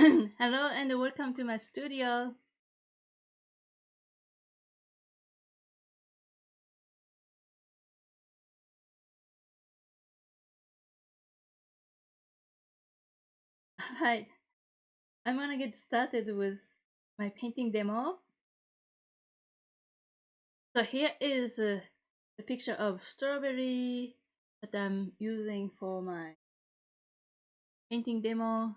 Hello and welcome to my studio. Hi, I'm gonna get started with my painting demo. So here is a picture of strawberry that I'm using for my painting demo.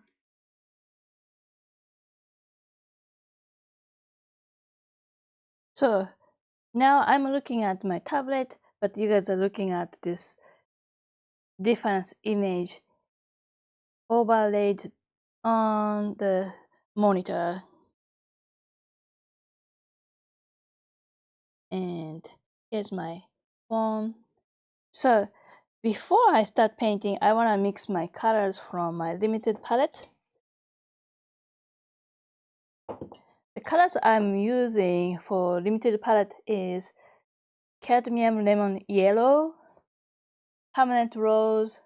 So now I'm looking at my tablet, but you guys are looking at this difference image overlaid on the monitor. And here's my phone. So before I start painting, I want to mix my colors from my limited palette. The colors I'm using for limited palette is cadmium lemon yellow, permanent rose,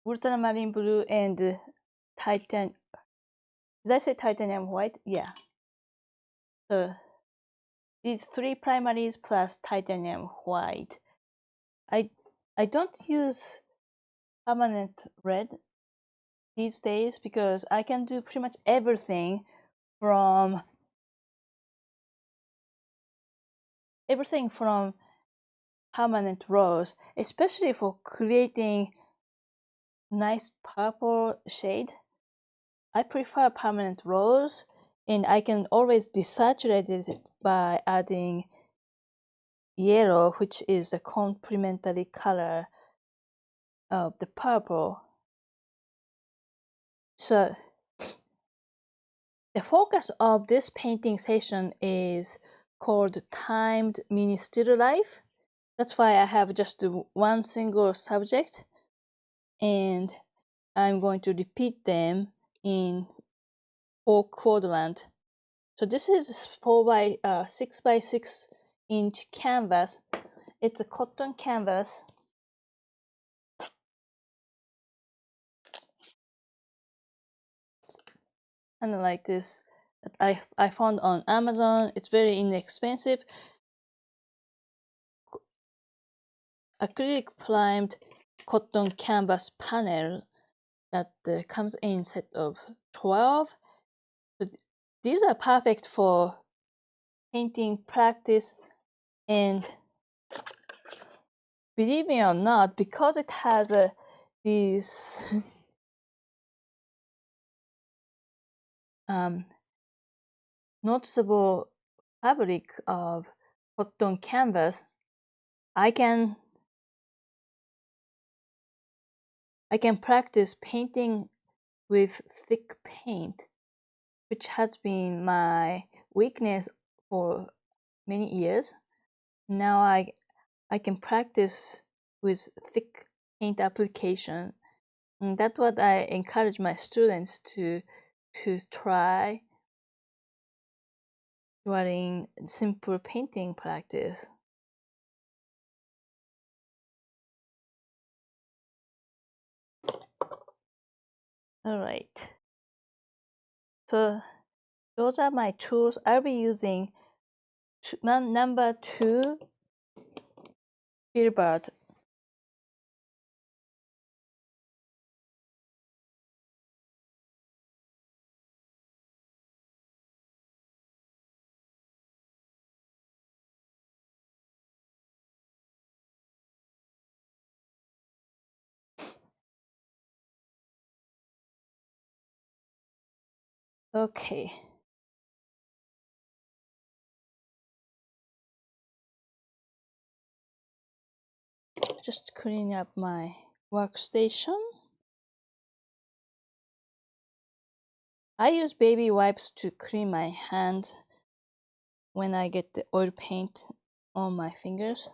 ultramarine blue, and titan. Did I say titanium white? Yeah. So these three primaries plus titanium white. I don't use permanent red these days because I can do pretty much everything from permanent rose, especially for creating nice purple shade. I prefer permanent rose, and I can always desaturate it by adding yellow, which is the complementary color of the purple. So the focus of this painting session is called timed mini still life. That's why I have just one single subject, and I'm going to repeat them in 4 quadrant. So this is 6 by 6 inch canvas. It's a cotton canvas. Kind of like this that I found on Amazon. It's very inexpensive. Acrylic primed cotton canvas panel that comes in set of 12. So these are perfect for painting practice, and believe me or not, because it has these noticeable fabric of cotton canvas, I can practice painting with thick paint, which has been my weakness for many years. Now I can practice with thick paint application, and that's what I encourage my students to try during simple painting practice. All right. So those are my tools. I'll be using number 2 filbert. Okay. Just cleaning up my workstation. I use baby wipes to clean my hand when I get the oil paint on my fingers.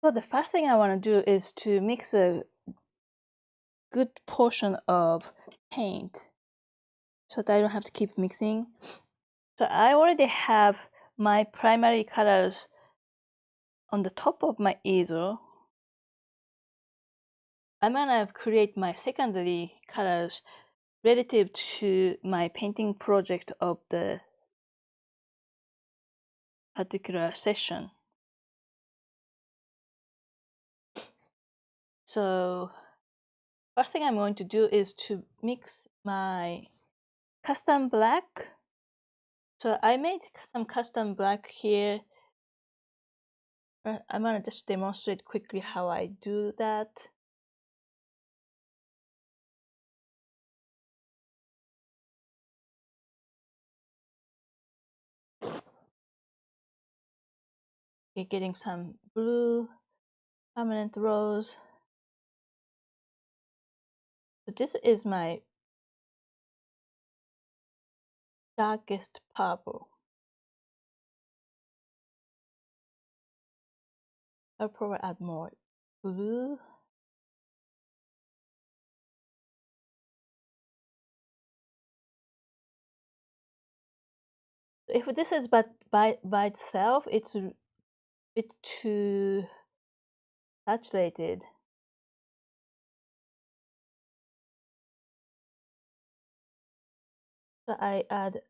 So the first thing I want to do is to mix a good portion of paint so that I don't have to keep mixing. So I already have my primary colors on the top of my easel. I'm gonna create my secondary colors relative to my painting project of the particular session. So first thing I'm going to do is to mix my custom black. So I made some custom black here. I'm gonna just demonstrate quickly how I do that. Okay, getting some blue permanent rose. So this is my darkest purple. I'll probably add more blue. If this is by itself, it's a bit too saturated. So I add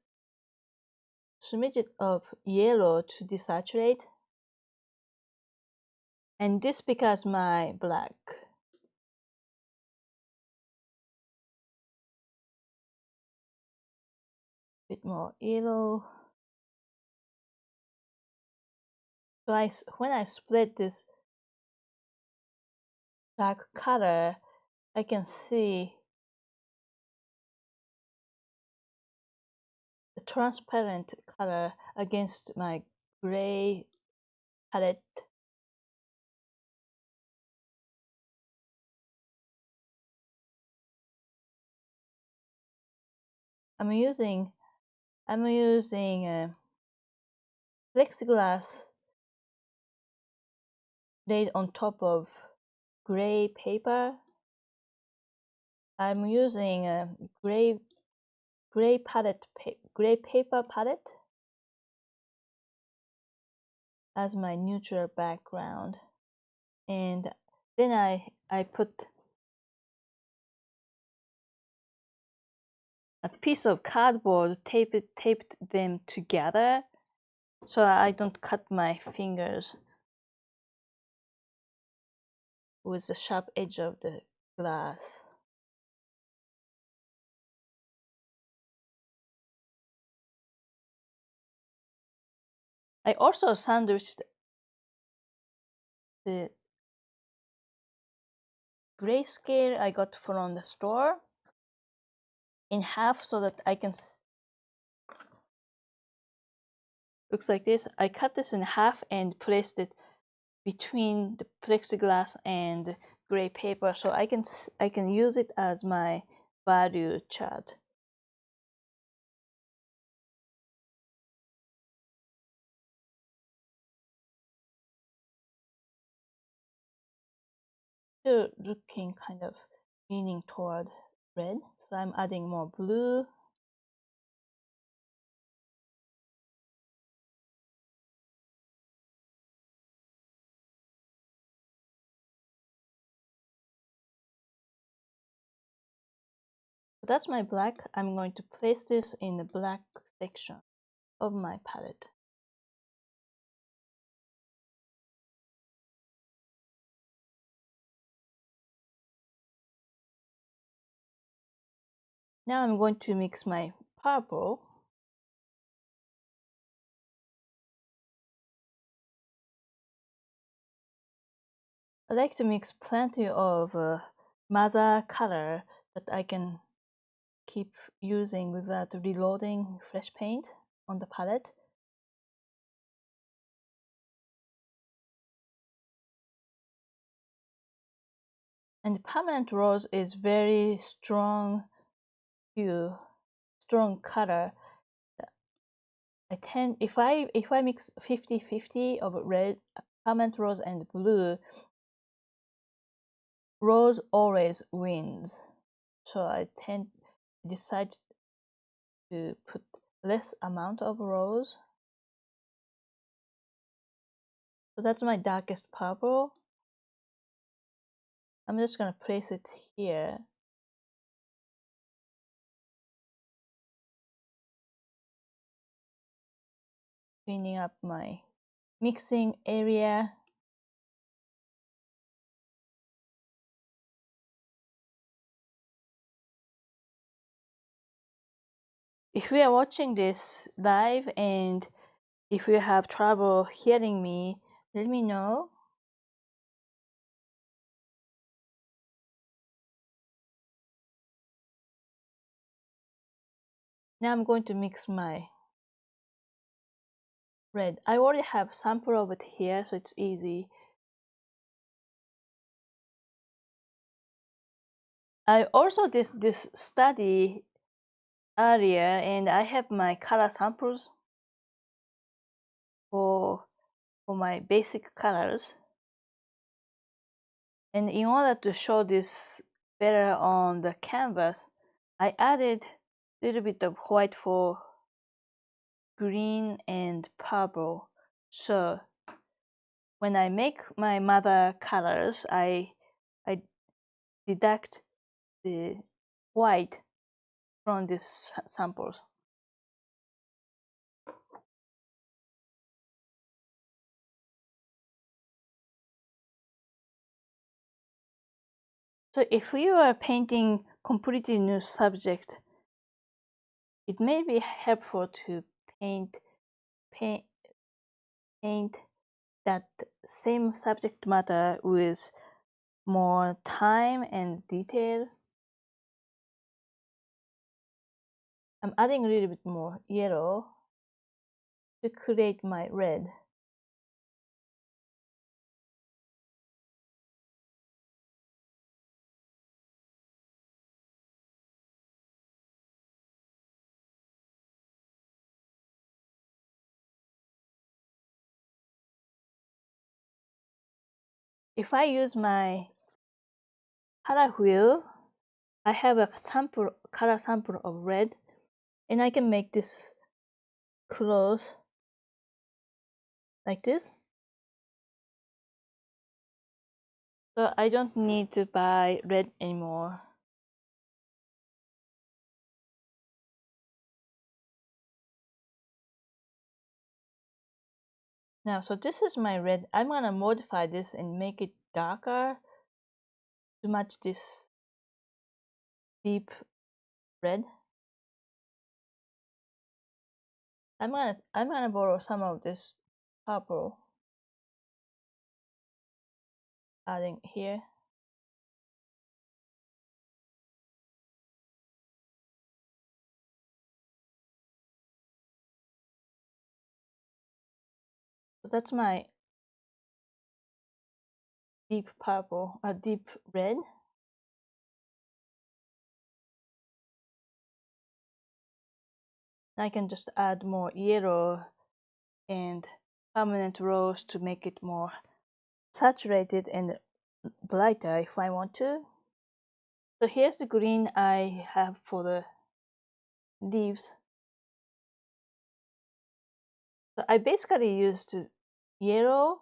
smidget of yellow to desaturate. And this becomes my black. Bit more yellow. So when I spread this dark color, I can see the transparent color against my gray palette. I'm using plexiglass laid on top of gray paper. I'm using a gray paper palette as my neutral background, and then I put a piece of cardboard, taped them together so I don't cut my fingers with the sharp edge of the glass. I also sandwiched the grayscale I got from the store in half so that I can looks like this. I cut this in half and placed it between the plexiglass and gray paper so I can use it as my value chart. Still looking kind of leaning toward red, so I'm adding more blue. So that's my black. I'm going to place this in the black section of my palette. Now I'm going to mix my purple. I like to mix plenty of mother color that I can keep using without reloading fresh paint on the palette. And permanent rose is very strong hue, strong color. If I mix 50-50 of red, permanent rose and blue, rose always wins. So I decide to put less amount of rose. So that's my darkest purple. I'm just gonna place it here. Cleaning up my mixing area. If you are watching this live and if you have trouble hearing me, let me know. Now I'm going to mix my red. I already have sample of it here, so it's easy. I also did this study earlier, and I have my color samples for my basic colors. And in order to show this better on the canvas, I added a little bit of white for green and purple. So when I make my mother colors, I deduct the white from these samples. So if you are painting completely new subject, it may be helpful to paint that same subject matter with more time and detail. I'm adding a little bit more yellow to create my red. If I use my color wheel, I have a color sample of red, and I can make this close like this. So I don't need to buy red anymore. Now, so this is my red. I'm gonna modify this and make it darker to match this deep red. I'm gonna borrow some of this purple, adding here. So that's my deep purple, deep red. I can just add more yellow and permanent rose to make it more saturated and brighter if I want to. So here's the green I have for the leaves. So I basically used yellow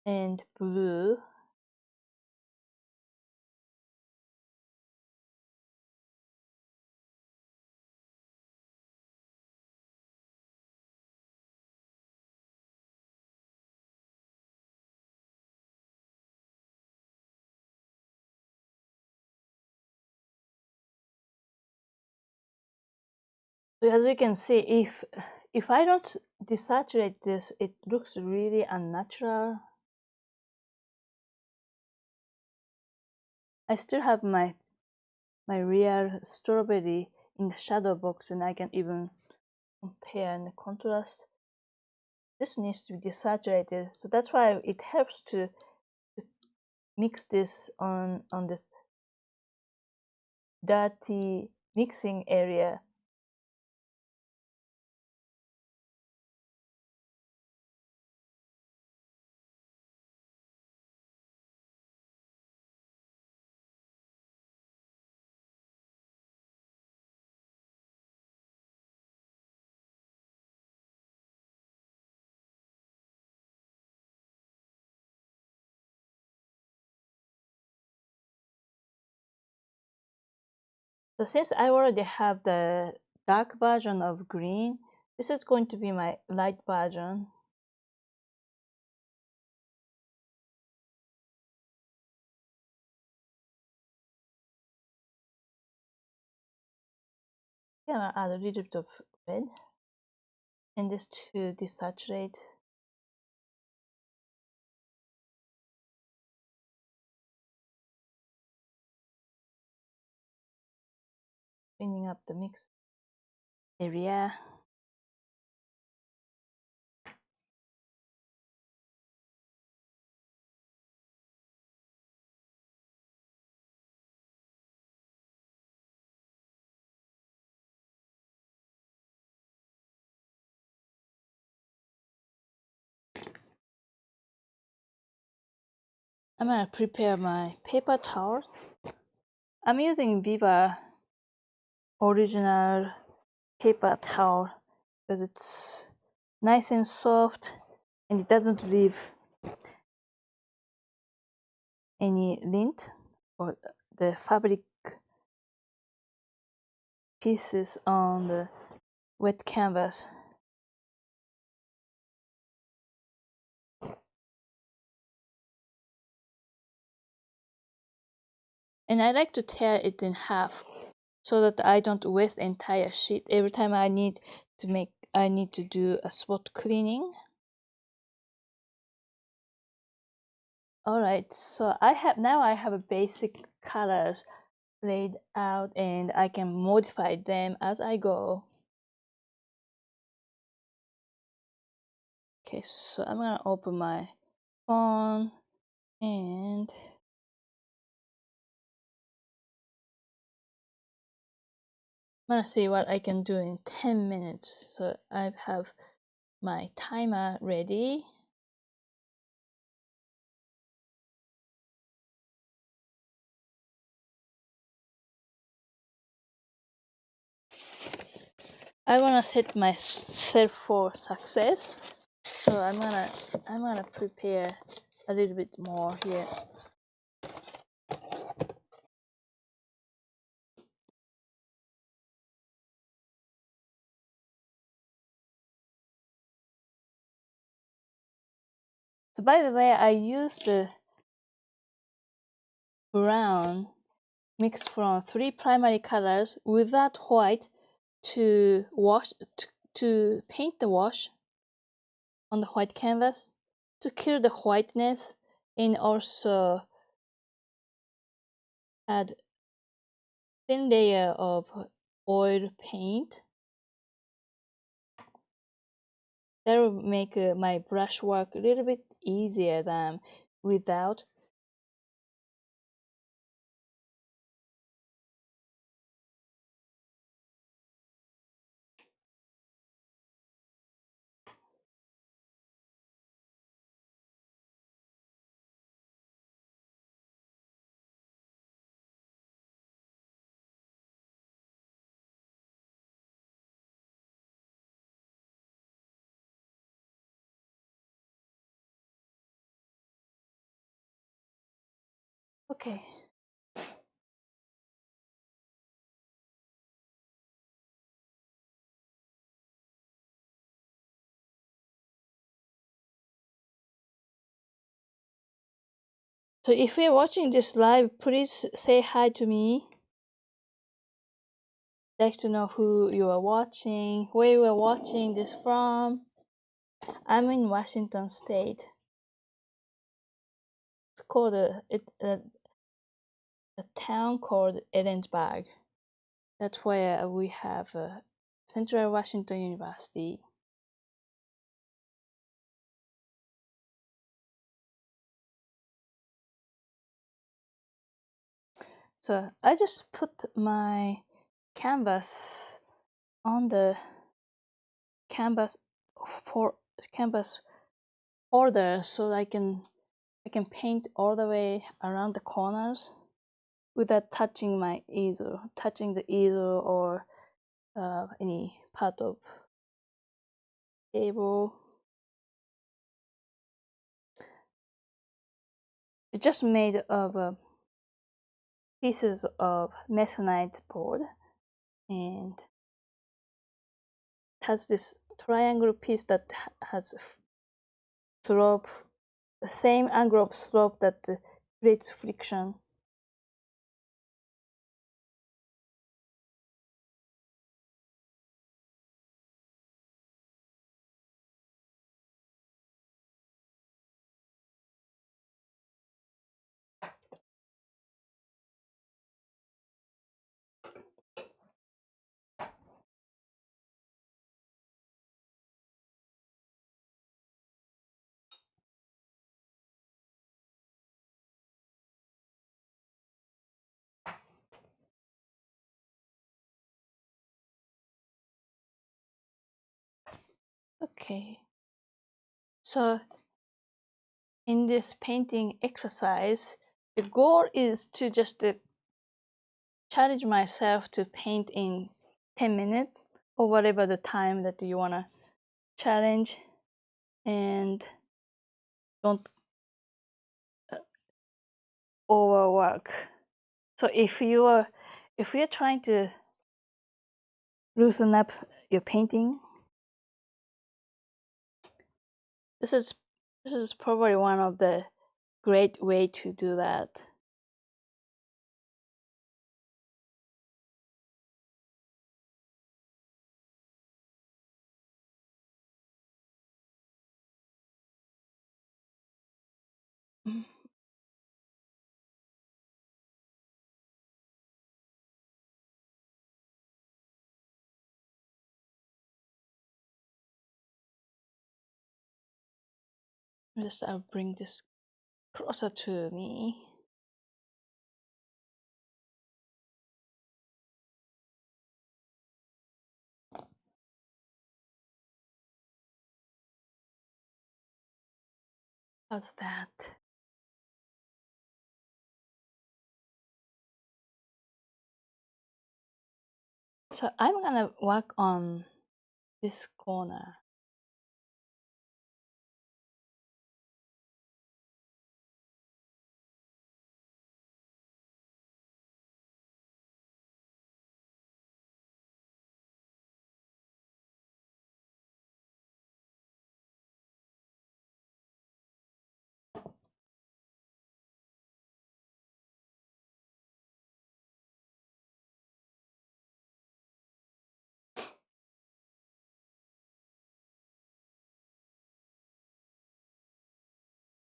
and blue. So as you can see, if I don't desaturate this, it looks really unnatural. I still have my real strawberry in the shadow box, and I can even compare and contrast. This needs to be desaturated, so that's why it helps to mix this on this dirty mixing area. So since I already have the dark version of green, this is going to be my light version. Yeah, I'll add a little bit of red and this to desaturate. Cleaning up the mix area. I'm gonna prepare my paper towel. I'm using Viva original paper towel because it's nice and soft and it doesn't leave any lint or the fabric pieces on the wet canvas. And I like to tear it in half so that I don't waste entire sheet every time I need to do a spot cleaning. Alright, so I have a basic colors laid out and I can modify them as I go. Okay, so I'm gonna open my phone and I'm gonna see what I can do in 10 minutes. So I have my timer ready. I wanna set myself for success. So I'm gonna prepare a little bit more here. So by the way, I used the brown mixed from 3 primary colors without white to to paint the wash on the white canvas to kill the whiteness and also add thin layer of oil paint. That will make my brush work a little bit easier than without. Okay. So if you're watching this live, please say hi to me. I'd like to know who you are watching, where you are watching this from. I'm in Washington State. It's called a town called Ellensburg. That's where we have Central Washington University. So I just put my canvas on the canvas canvas order so I can paint all the way around the corners without touching the easel or any part of table. It's just made of pieces of masonite board, and it has this triangle piece that has slope, the same angle of slope that creates friction. Okay, so in this painting exercise, the goal is to just challenge myself to paint in 10 minutes or whatever the time that you want to challenge, and don't overwork. So if you're trying to loosen up your painting, this is probably one of the great way to do that. Just I'll bring this closer to me. How's that? So I'm gonna work on this corner.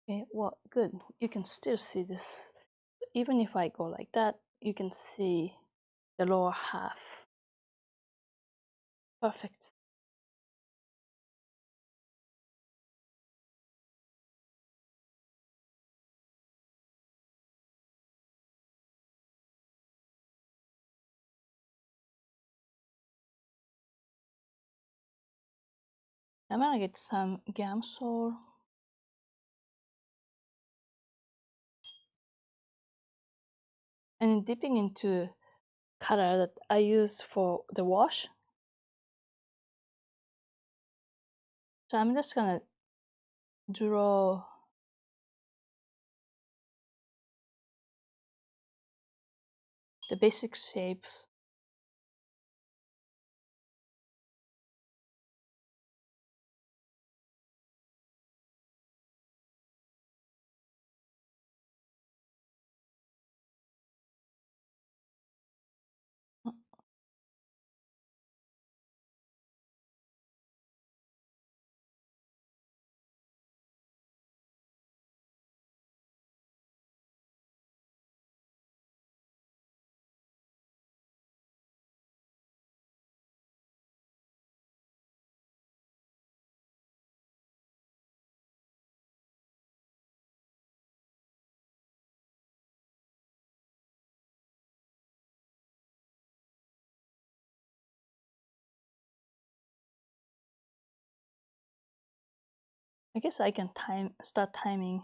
Okay, well, good. You can still see this. Even if I go like that, you can see the lower half. Perfect. I'm gonna get some Gamsol. And dipping into color that I use for the wash. So I'm just gonna draw the basic shapes. I guess I can start timing.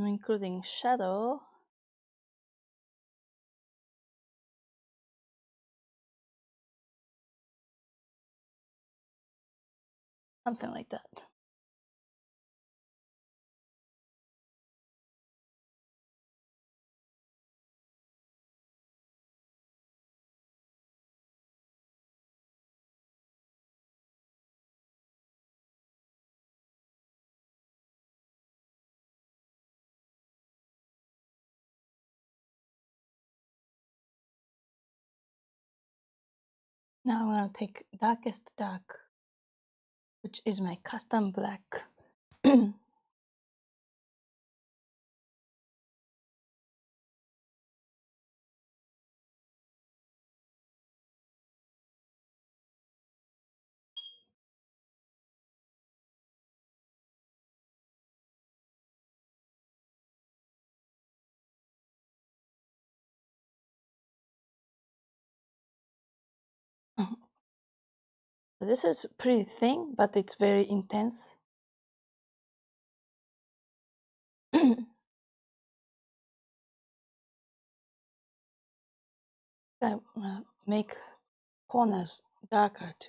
including shadow. Something like that. Now I'm gonna take darkest dark, which is my custom black. This is pretty thin, but it's very intense. I make corners darker too.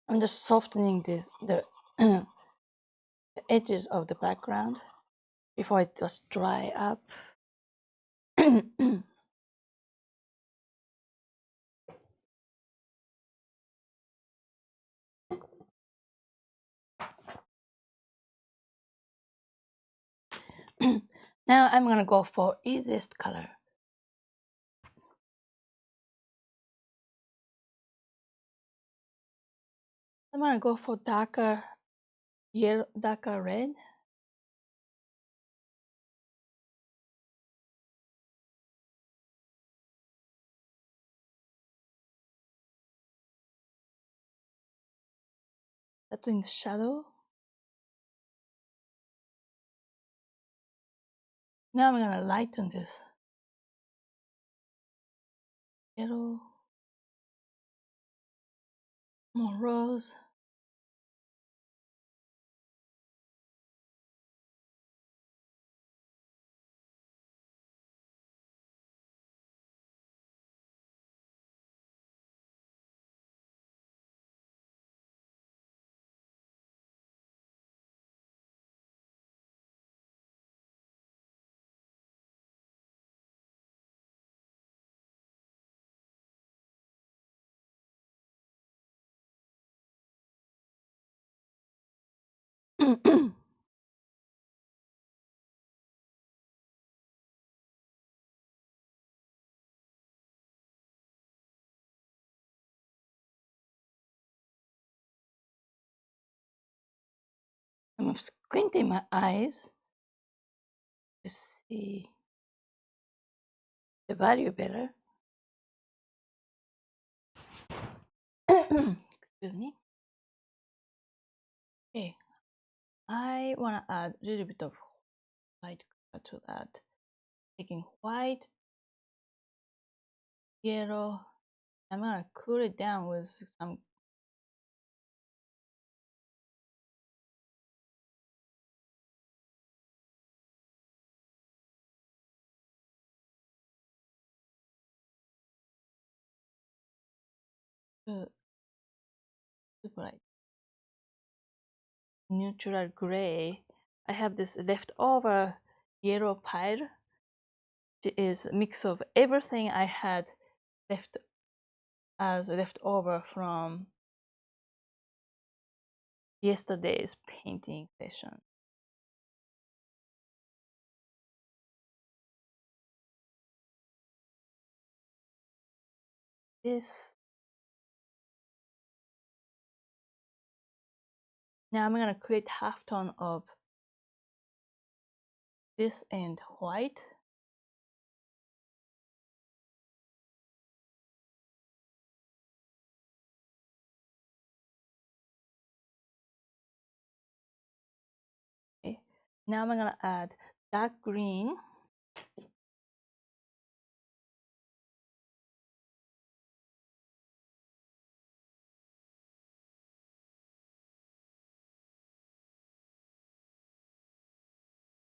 I'm just softening the edges of the background before it just dry up. Now I'm gonna go for easiest color. I'm gonna go for darker yellow, darker red. That's in the shadow. Now I'm gonna lighten this yellow, more rose. I'm squinting my eyes to see the value better. Excuse me. Okay, I want to add a little bit of white color to that. Taking white, yellow. I'm gonna cool it down with some super light neutral gray. I have this leftover yellow pile. It is a mix of everything I had left over from yesterday's painting session. This. Now I'm gonna create halftone of this and white. Okay. Now I'm gonna add dark green.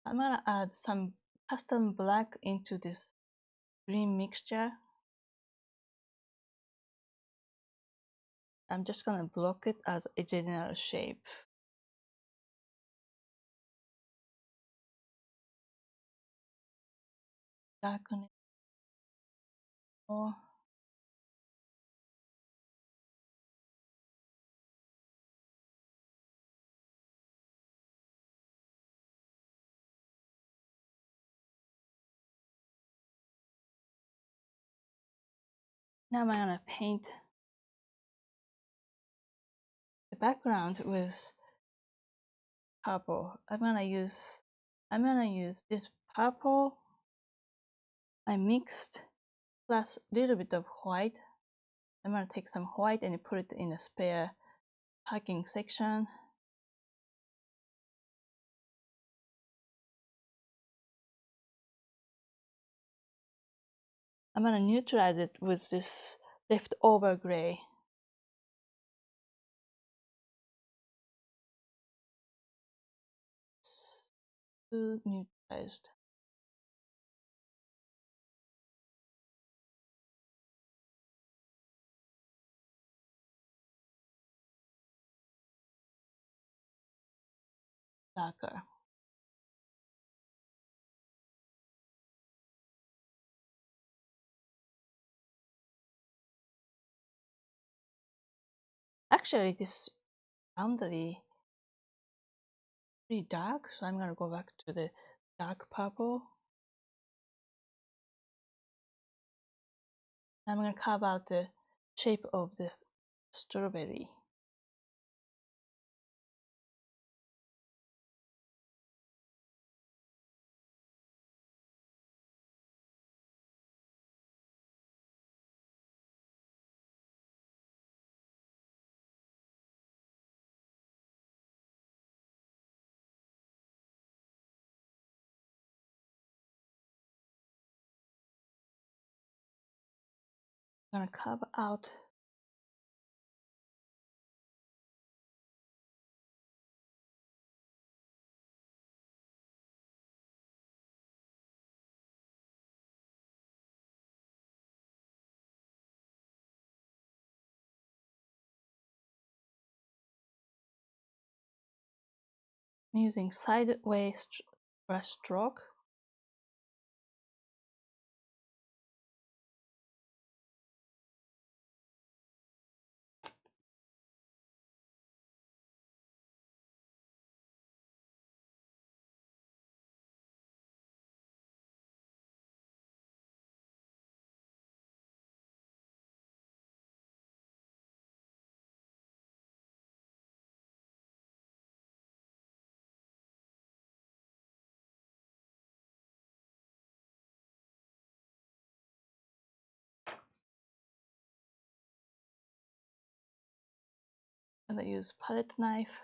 I'm gonna add some custom black into this green mixture. I'm just gonna block it as a general shape. Darken it more. Now I'm gonna paint the background with purple. I'm gonna use this purple I mixed plus a little bit of white. I'm gonna take some white and put it in a spare packing section. I'm gonna neutralize it with this leftover gray. It's too neutralized. Darker. Actually, this boundary pretty dark, so I'm gonna go back to the dark purple. I'm gonna carve out the shape of the strawberry. I'm gonna carve out using sideways brush stroke. I'm gonna use palette knife.